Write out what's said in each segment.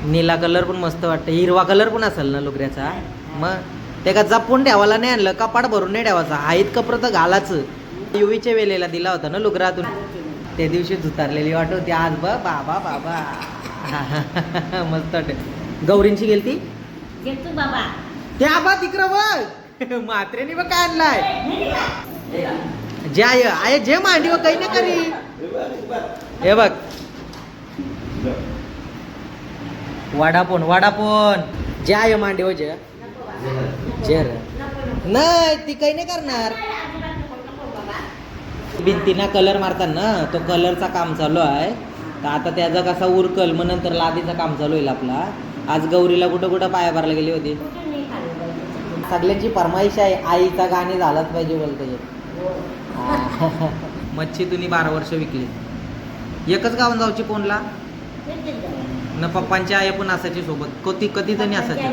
निळा कलर पण मस्त वाटतं, हिरवा कलर पण असेल ना लुगड्याचा. मग ते का जपून ठेवायला नाही आणलं, कपाट भरून नाही ठेवायचा, हाईत कपडं तर घालायचं. युवीच्या वेळेला दिला होता ना लुगरातून, त्या दिवशी झुतारलेली वाटत होती. आज बाबा बाबा मस्त वाटत. गौरींची गेलती बाबा त्या आबा तिकडं बघ मात्रेनी बघ काय आणलाय. जे आहे जे मांडी व काही नाही करी. हे बघ वडापोन जे आहे मांडी व जे नाही ती काही नाही करणार. भिंतीना कलर मारतात ना, तो कलरचा काम चालू आहे. तर आता त्याचा कसा उरकल, मग नंतर लादीचं काम चालू होईल आपला. आज गौरीला कुठं कुठं पाया भरायला गेली होती. सगळ्यांची फरमाईश आहे, आईचा गाणी झालाच पाहिजे बोलते. मच्छी तुम्ही 12 वर्ष विकली. एकच गावून जाऊची कोणला न पप्पांची आई पण असायची सोबत. कधी जणी असायची.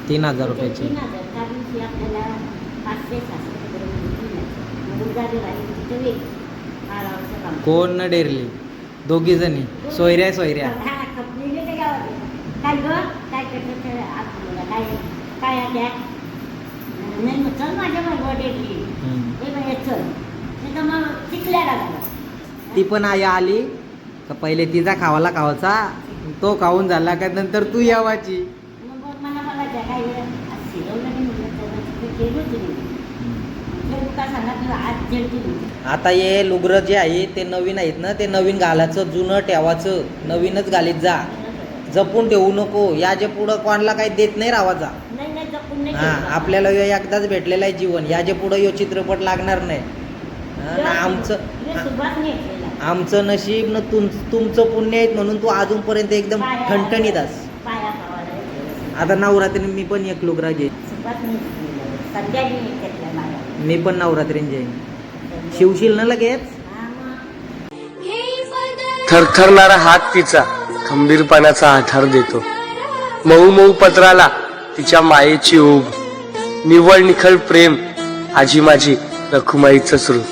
तीन हजार रुपयाची. कोण न डेरली, दोघी जणी सोयऱ्या ती पण आई आली का पहिले तिचा खावायचा, तो खाऊन झाला का नंतर तू यावाची. आता हे लुगरं जे आहे ते नवीन आहेत ना, ते नवीन घालायचं, जुनं ठेवायचं, नवीनच घालीत जा, जपून ठेवू नको. याच्या पुढं कोणाला काही देत नाही राहायचा. हा आपल्याला एकदाच भेटलेला आहे जीवन, याच्या पुढं यो चित्रपट लागणार नाही. आमचं नशीब न तुमचं पुण्य आहेत म्हणून तू अजूनपर्यंत एकदम ठणठणीत आहेस. आता नवरात्री मी पण एक लुगरा घेईन, मी पण नवरात्रीन जाईन. शिवशील ना लगेच. थरथरणारा हात तिचा खंबीरपणाचा आधार देतो. मऊ मऊ पत्राला तिच्या मायेची ओघ, निव्वळ निखळ प्रेम आजी माझी रखुमाईचं रूप.